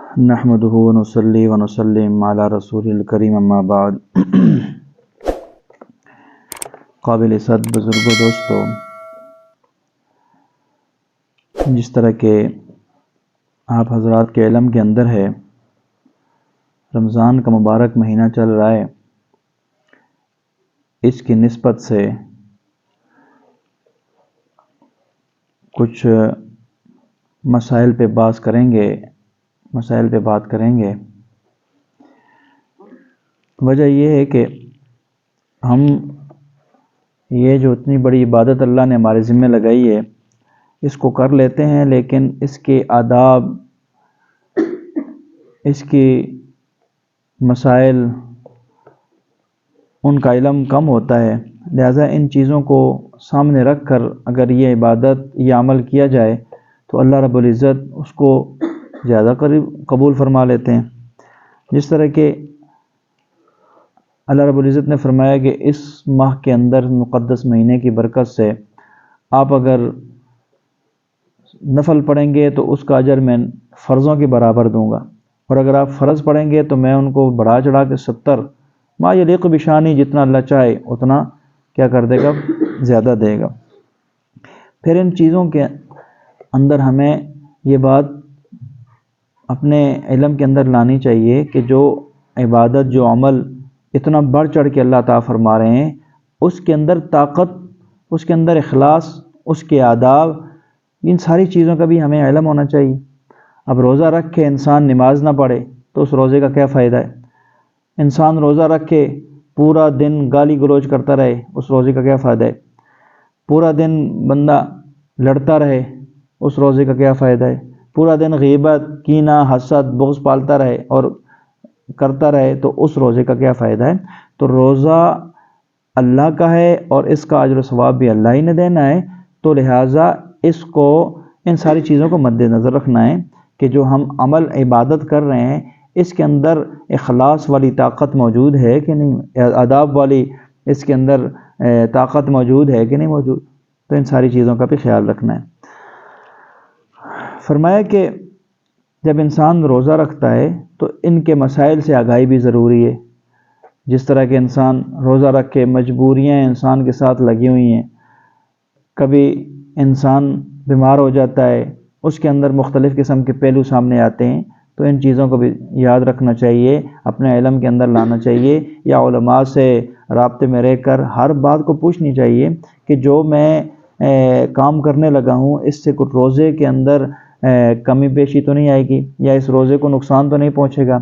نحمده ونصلي ونسلم علی رسول الکریم اما بعد۔ قابل صد بزرگوں، دوستو، جس طرح کہ آپ حضرات کے علم کے اندر ہے، رمضان کا مبارک مہینہ چل رہا ہے۔ اس کی نسبت سے کچھ مسائل پہ بات کریں گے۔ وجہ یہ ہے کہ ہم یہ جو اتنی بڑی عبادت اللہ نے ہمارے ذمہ لگائی ہے، اس کو کر لیتے ہیں، لیکن اس کے آداب، اس کی مسائل، ان کا علم کم ہوتا ہے۔ لہذا ان چیزوں کو سامنے رکھ کر اگر یہ عبادت، یہ عمل کیا جائے تو اللہ رب العزت اس کو زیادہ قبول فرما لیتے ہیں۔ جس طرح کہ اللہ رب العزت نے فرمایا کہ اس ماہ کے اندر، مقدس مہینے کی برکت سے آپ اگر نفل پڑھیں گے تو اس کا اجر میں فرضوں کے برابر دوں گا، اور اگر آپ فرض پڑھیں گے تو میں ان کو بڑھا چڑھا کے 70 ما یلیق بشانی، جتنا اللہ چاہے اتنا کیا کر دے گا، زیادہ دے گا۔ پھر ان چیزوں کے اندر ہمیں یہ بات اپنے علم کے اندر لانی چاہیے کہ جو عبادت، جو عمل اتنا بڑھ چڑھ کے اللہ تعالیٰ فرما رہے ہیں، اس کے اندر طاقت، اس کے اندر اخلاص، اس کے آداب، ان ساری چیزوں کا بھی ہمیں علم ہونا چاہیے۔ اب روزہ رکھ کے انسان نماز نہ پڑھے تو اس روزے کا کیا فائدہ ہے؟ انسان روزہ رکھ کے پورا دن گالی گلوچ کرتا رہے، اس روزے کا کیا فائدہ ہے؟ پورا دن بندہ لڑتا رہے، اس روزے کا کیا فائدہ ہے؟ پورا دن غیبت، کینہ، حسد، بغض پالتا رہے اور کرتا رہے تو اس روزے کا کیا فائدہ ہے؟ تو روزہ اللہ کا ہے اور اس کا اجر و ثواب بھی اللہ ہی نے دینا ہے، تو لہٰذا اس کو، ان ساری چیزوں کو مد نظر رکھنا ہے کہ جو ہم عمل، عبادت کر رہے ہیں، اس کے اندر اخلاص والی طاقت موجود ہے کہ نہیں، آداب والی اس کے اندر طاقت موجود ہے کہ نہیں موجود، تو ان ساری چیزوں کا بھی خیال رکھنا ہے۔ فرمایا کہ جب انسان روزہ رکھتا ہے تو ان کے مسائل سے آگاہی بھی ضروری ہے۔ جس طرح کہ انسان روزہ رکھ کے، مجبوریاں انسان کے ساتھ لگی ہوئی ہیں، کبھی انسان بیمار ہو جاتا ہے، اس کے اندر مختلف قسم کے پہلو سامنے آتے ہیں، تو ان چیزوں کو بھی یاد رکھنا چاہیے، اپنے علم کے اندر لانا چاہیے، یا علماء سے رابطے میں رہ کر ہر بات کو پوچھنی چاہیے کہ جو میں کام کرنے لگا ہوں، اس سے کچھ روزے کے اندر کمی بیشی تو نہیں آئے گی، یا اس روزے کو نقصان تو نہیں پہنچے گا۔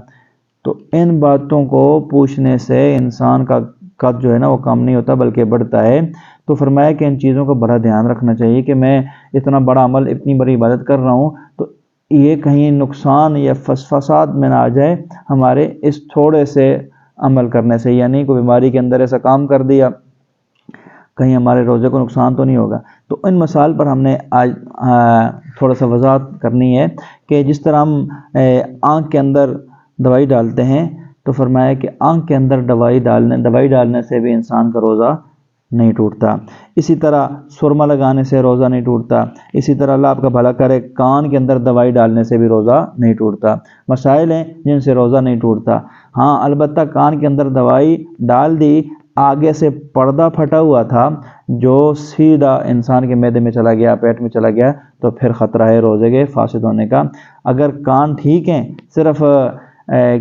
تو ان باتوں کو پوچھنے سے انسان کا قد جو ہے نا وہ کم نہیں ہوتا بلکہ بڑھتا ہے۔ تو فرمایا کہ ان چیزوں کا بڑا دھیان رکھنا چاہیے کہ میں اتنا بڑا عمل، اتنی بڑی عبادت کر رہا ہوں، تو یہ کہیں نقصان یا فساد میں نہ آ جائے ہمارے اس تھوڑے سے عمل کرنے سے، یعنی کوئی بیماری کے اندر ایسا کام کر دیا، کہیں ہمارے روزے کو نقصان تو نہیں ہوگا۔ تو ان مسائل پر ہم نے آج تھوڑا سا وضاحت کرنی ہے کہ جس طرح ہم آنکھ کے اندر دوائی ڈالتے ہیں، تو فرمایا کہ آنکھ کے اندر دوائی ڈالنے سے بھی انسان کا روزہ نہیں ٹوٹتا۔ اسی طرح سرما لگانے سے روزہ نہیں ٹوٹتا۔ اسی طرح اللہ آپ کا بھلا کرے، کان کے اندر دوائی ڈالنے سے بھی روزہ نہیں ٹوٹتا۔ مسائل ہیں جن سے روزہ نہیں ٹوٹتا۔ ہاں، البتہ کان کے اندر دوائی ڈال دی، آگے سے پردہ پھٹا ہوا تھا جو سیدھا انسان کے معدے میں چلا گیا، پیٹ میں چلا گیا، تو پھر خطرہ ہے روزے کے فاسد ہونے کا۔ اگر کان ٹھیک ہیں، صرف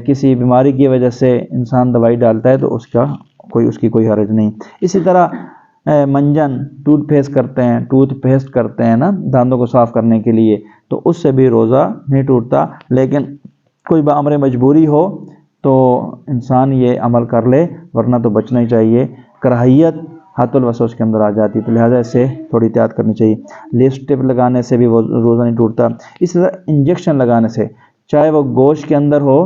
کسی بیماری کی وجہ سے انسان دوائی ڈالتا ہے تو اس کی کوئی حرج نہیں۔ اسی طرح منجن، ٹوتھ پیسٹ کرتے ہیں نا دانتوں کو صاف کرنے کے لیے، تو اس سے بھی روزہ نہیں ٹوٹتا، لیکن کوئی بامر مجبوری ہو تو انسان یہ عمل کر لے، ورنہ تو بچنا ہی چاہیے۔ کراہیت حت الوسوس کے اندر آ جاتی، تو لہٰذا اس سے تھوڑی احتیاط کرنی چاہیے۔ لپسٹک لگانے سے بھی وہ روزہ نہیں ٹوٹتا۔ اسی طرح انجیکشن لگانے سے، چاہے وہ گوشت کے اندر ہو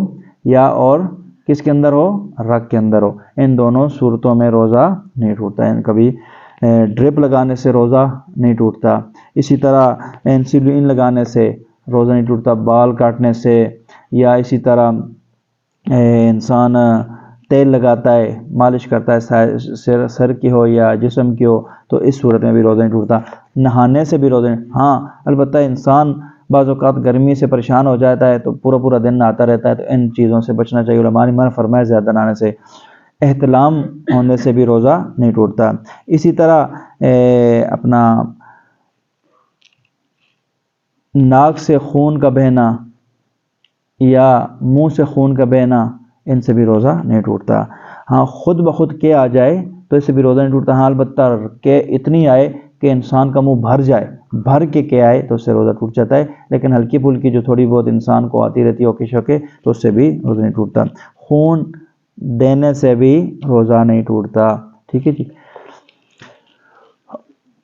یا اور کس کے اندر ہو، رگ کے اندر ہو، ان دونوں صورتوں میں روزہ نہیں ٹوٹتا ہے۔ کبھی ڈرپ لگانے سے روزہ نہیں ٹوٹتا۔ اسی طرح انسولین لگانے سے روزہ نہیں ٹوٹتا۔ بال کاٹنے سے، یا اسی طرح انسان تیل لگاتا ہے، مالش کرتا ہے، سر کی ہو یا جسم کی ہو، تو اس صورت میں بھی روزہ نہیں ٹوٹتا۔ نہانے سے بھی روزہ نہیں، ہاں البتہ انسان بعض اوقات گرمی سے پریشان ہو جاتا ہے تو پورا پورا دن نہاتا رہتا ہے، تو ان چیزوں سے بچنا چاہیے۔ علماء نے منع فرمایا زیادہ نہانے سے۔ احتلام ہونے سے بھی روزہ نہیں ٹوٹتا۔ اسی طرح اپنا ناک سے خون کا بہنا یا منہ سے خون کا بہنا، ان سے بھی روزہ نہیں ٹوٹتا۔ ہاں خود بخود کے آ جائے تو اس سے بھی روزہ نہیں ٹوٹتا۔ ہاں البتہ کہ اتنی آئے کہ انسان کا منہ بھر جائے، بھر کے آئے تو اس سے روزہ ٹوٹ جاتا ہے، لیکن ہلکی پھلکی جو تھوڑی بہت انسان کو آتی رہتی ہے اوکے شوکے تو اس سے بھی روزہ نہیں ٹوٹتا۔ خون دینے سے بھی روزہ نہیں ٹوٹتا، ٹھیک ہے جی۔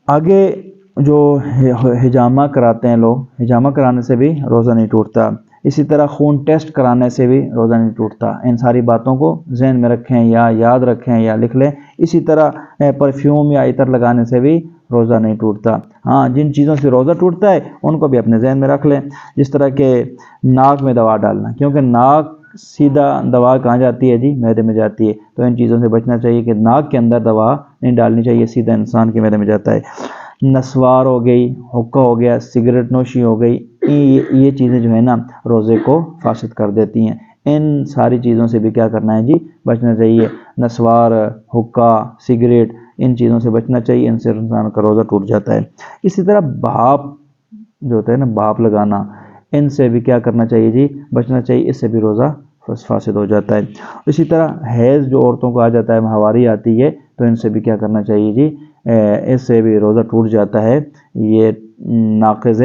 آگے جو حجامہ کراتے ہیں لوگ، حجامہ کرانے سے بھی روزہ نہیں ٹوٹتا۔ اسی طرح خون ٹیسٹ کرانے سے بھی روزہ نہیں ٹوٹتا۔ ان ساری باتوں کو ذہن میں رکھیں یا یاد رکھیں یا لکھ لیں۔ اسی طرح پرفیوم یا عطر لگانے سے بھی روزہ نہیں ٹوٹتا۔ ہاں جن چیزوں سے روزہ ٹوٹتا ہے ان کو بھی اپنے ذہن میں رکھ لیں، جس طرح کہ ناک میں دوا ڈالنا، کیونکہ ناک سیدھا دوا کہاں جاتی ہے جی؟ معدے میں جاتی ہے، تو ان چیزوں سے بچنا چاہیے کہ ناک کے اندر دوا نہیں ڈالنی چاہیے، سیدھا انسان کے معدے میں جاتا ہے۔ نسوار ہو گئی، حقہ ہو گیا، سگریٹ نوشی ہو گئی، یہ چیزیں جو ہے نا روزے کو فاسد کر دیتی ہیں۔ ان ساری چیزوں سے بھی کیا کرنا ہے جی؟ بچنا چاہیے۔ نسوار، حقہ، سگریٹ، ان چیزوں سے بچنا چاہیے، ان سے انسان کا روزہ ٹوٹ جاتا ہے۔ اسی طرح بھاپ جو ہوتا ہے نا، بھاپ لگانا، ان سے بھی کیا کرنا چاہیے جی؟ بچنا چاہیے، اس سے بھی روزہ فاسد ہو جاتا ہے۔ اسی طرح حیض جو عورتوں کو آ جاتا ہے، ماہواری آتی ہے، تو ان سے بھی کیا کرنا چاہیے جی؟ اس سے بھی روزہ ٹوٹ جاتا ہے۔ یہ ناقض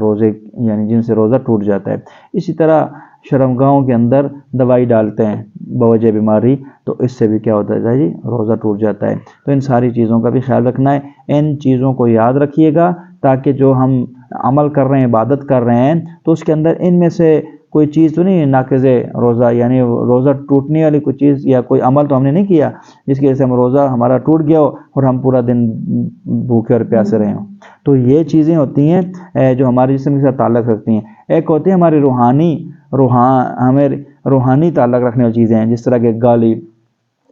روزے یعنی جن سے روزہ ٹوٹ جاتا ہے۔ اسی طرح شرمگاہوں کے اندر دوائی ڈالتے ہیں بوجہ بیماری، تو اس سے بھی کیا ہوتا ہے جی؟ روزہ ٹوٹ جاتا ہے۔ تو ان ساری چیزوں کا بھی خیال رکھنا ہے۔ ان چیزوں کو یاد رکھیے گا تاکہ جو ہم عمل کر رہے ہیں، عبادت کر رہے ہیں، تو اس کے اندر ان میں سے کوئی چیز تو نہیں ہے ناقض روزہ، یعنی روزہ ٹوٹنے والی کوئی چیز یا کوئی عمل تو ہم نے نہیں کیا جس کی وجہ سے ہم روزہ ہمارا ٹوٹ گیا ہو اور ہم پورا دن بھوکے اور پیاسے رہے ہوں۔ تو یہ چیزیں ہوتی ہیں جو ہمارے جسم کے ساتھ تعلق رکھتی ہیں۔ ایک ہوتی ہے ہماری ہمیں روحانی تعلق رکھنے والی چیزیں ہیں، جس طرح کہ گالی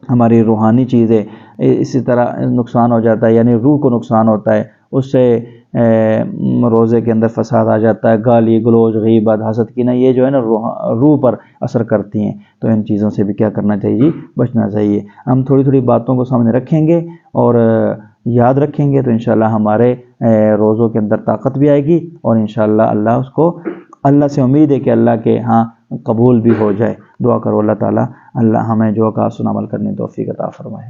ہماری روحانی چیز ہے، اسی طرح نقصان ہو جاتا ہے، یعنی روح کو نقصان ہوتا ہے، اس سے روزے کے اندر فساد آ جاتا ہے۔ گالی گلوچ، غیبت، حسد، کینہ، یہ جو ہے نا روح پر اثر کرتی ہیں، تو ان چیزوں سے بھی کیا کرنا چاہیے جی؟ بچنا چاہیے۔ ہم تھوڑی تھوڑی باتوں کو سامنے رکھیں گے اور یاد رکھیں گے تو انشاءاللہ ہمارے روزوں کے اندر طاقت بھی آئے گی، اور انشاءاللہ اللہ سے امید ہے کہ اللہ کے ہاں قبول بھی ہو جائے۔ دعا کرو اللہ تعالیٰ اللہ ہمیں جو کہا سنا عمل کرنے توفیق عطا فرمائے۔